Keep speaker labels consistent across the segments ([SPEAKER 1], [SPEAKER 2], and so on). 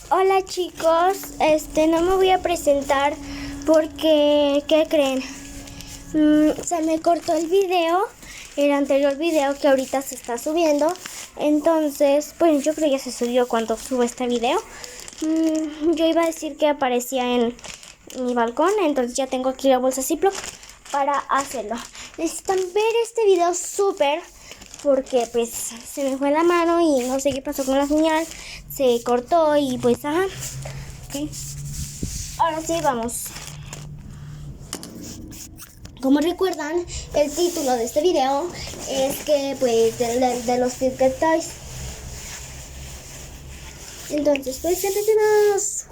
[SPEAKER 1] Hola chicos, no me voy a presentar porque, ¿qué creen? Se me cortó el video, el anterior video que ahorita se está subiendo. Entonces, pues yo creo que ya se subió cuando subo este video. Yo iba a decir que aparecía en mi balcón, entonces ya tengo aquí la bolsa Ziploc para hacerlo. Necesitan ver este video súper porque pues se me fue la mano y no sé qué pasó con la señal, se cortó y pues ajá. Okay. Ahora sí, vamos. Como recuerdan, el título de este video es que pues de los Secret Toys. Entonces pues empecemos.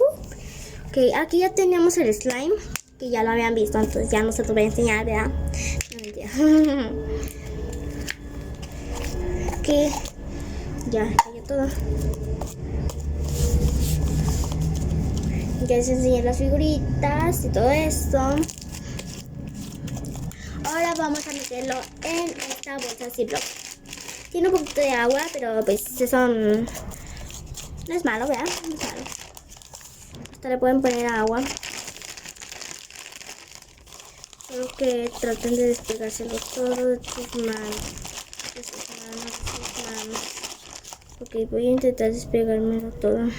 [SPEAKER 1] Ok, aquí ya teníamos el slime, que ya lo habían visto, entonces ya no se lo voy a enseñar, ¿verdad? No, mentira. Aquí ya todo. Ya les enseñé las figuritas y todo esto. Ahora vamos a meterlo en esta bolsa Ziploc. Tiene un poquito de agua, pero pues eso no es malo, ¿verdad? No es malo. Hasta le pueden poner agua. Solo que traten de despegárselo todo de tus manos. De sus manos. Ok, voy a intentar despegármelo todo.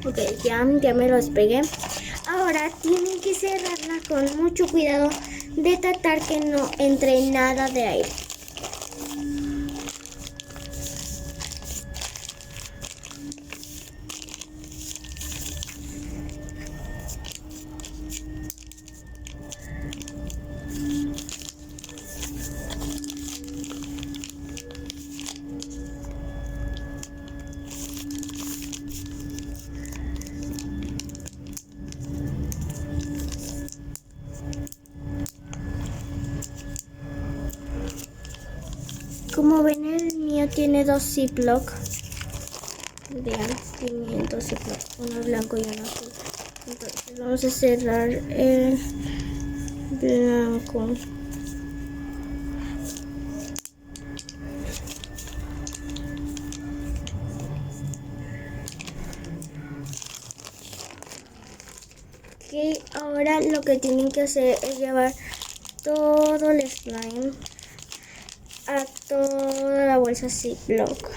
[SPEAKER 1] Ok, ya me lo despegué. Ahora tienen que cerrarla con mucho cuidado de tratar que no entre nada de aire. Como ven, el mío tiene dos Ziploc. Vean, tiene dos Ziploc, uno blanco y uno azul. Entonces vamos a cerrar el blanco. Ok, ahora lo que tienen que hacer es llevar todo el slime a toda la bolsa Ziploc.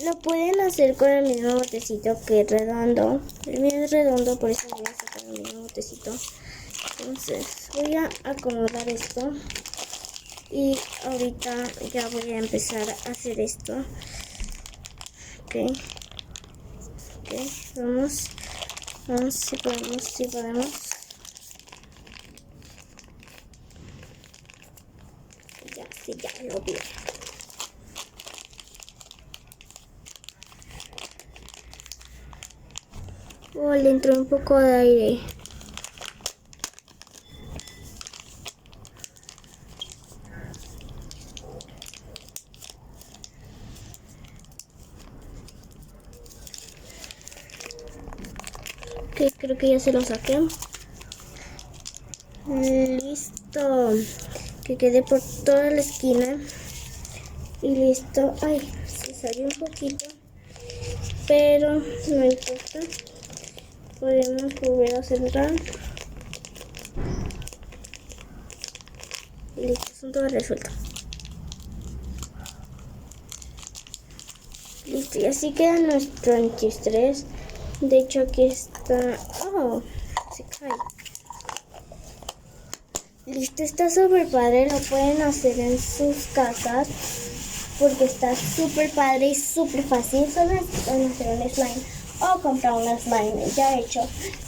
[SPEAKER 1] Lo pueden hacer con el mismo botecito que es redondo. El mío es redondo, por eso voy a sacar el mismo botecito. Entonces voy a acomodar esto y ahorita ya voy a empezar a hacer esto. Ok, vamos, si podemos. Ya lo vi. Oh, le entró un poco de aire. Ok, creo que ya se lo saqué. Listo. Que quede por toda la esquina. Y listo. Ay, se salió un poquito. Pero no importa. Podemos volver a cerrar. Y listo, son todo resuelto. Listo, y así queda nuestro anti-estrés. De hecho, aquí está. Oh, se cae. Listo, está súper padre. Lo pueden hacer en sus casas porque está súper padre y súper fácil. Solo necesitan hacer un slime o comprar un slime ya hecho.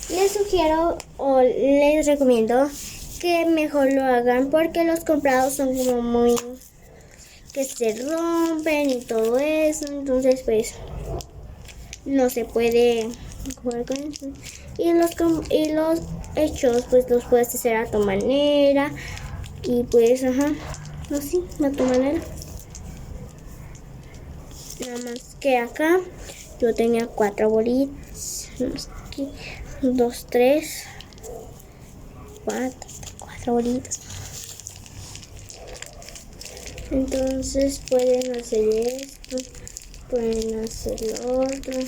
[SPEAKER 1] Les sugiero o les recomiendo que mejor lo hagan porque los comprados son como muy que se rompen y todo eso. Entonces pues no se puede jugar con eso. y los hechos pues los puedes hacer a tu manera y pues así a tu manera. Nada más que acá yo tenía 4 bolitas, 2, 3, 4 bolitas. Entonces pueden hacer esto, pueden hacer lo otro.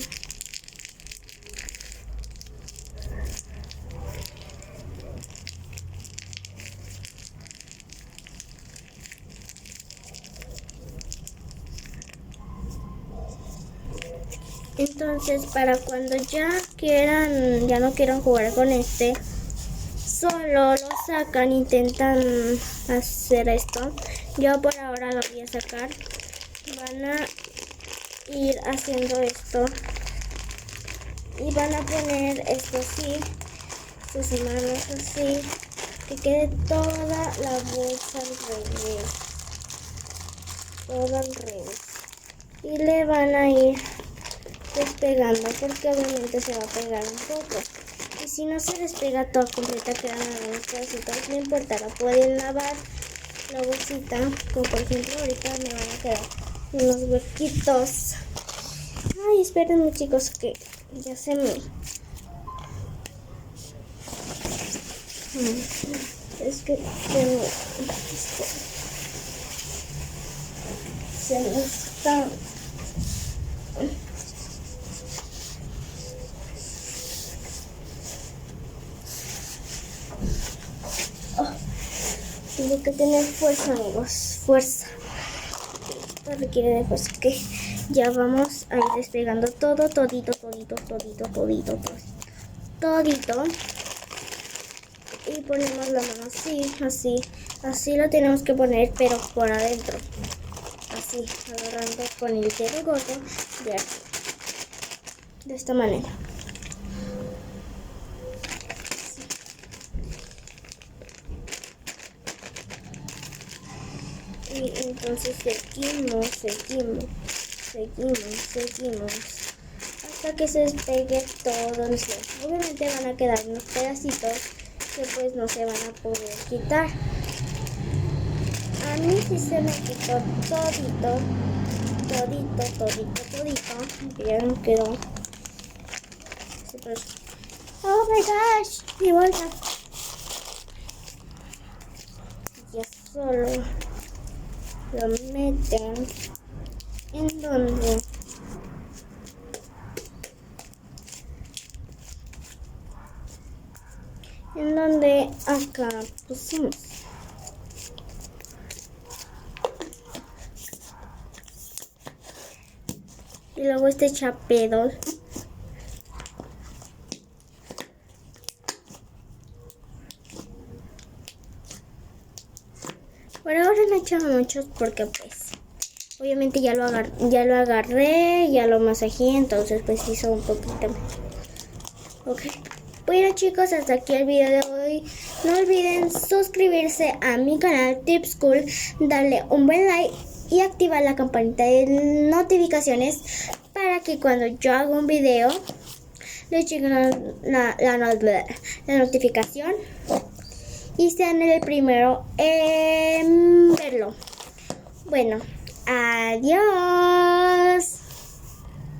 [SPEAKER 1] Entonces para cuando ya no quieran jugar con solo lo sacan, intentan hacer esto. Yo por ahora lo voy a sacar. Van a ir haciendo esto y van a poner esto así, sus manos así, que quede toda la bolsa al revés, todo al revés, y le van a ir despegando porque obviamente se va a pegar un poco. Y si no se despega toda completa, quedan algunos pedacitos, no importa, la pueden lavar la bolsita, como por ejemplo ahorita me van a quedar unos huequitos. Ay, espérenme chicos, que ya se me... Es que se me está... Tengo que tener fuerza, amigos, fuerza. Esto requiere de fuerza. Que ya vamos a ir despegando todito. Y ponemos la mano así lo tenemos que poner, pero por adentro. Así, agarrando con el dedo gordo de aquí. De esta manera. Y entonces seguimos hasta que se despegue todo el cielo. Obviamente van a quedar unos pedacitos que pues no se van a poder quitar. A mí sí se me quitó todito, que ya no quedó. Oh my gosh, mi bolsa. Ya solo lo meten en donde acá pusimos. Y luego este chapedo. Por ahora no he hecho muchos porque pues obviamente ya lo agarré, ya lo masajeé, entonces pues hizo un poquito más. Ok. Bueno chicos, hasta aquí el video de hoy. No olviden suscribirse a mi canal Tips Cool, darle un buen like y activar la campanita de notificaciones para que cuando yo haga un video les llegue la notificación y sean el primero en verlo. Bueno, adiós.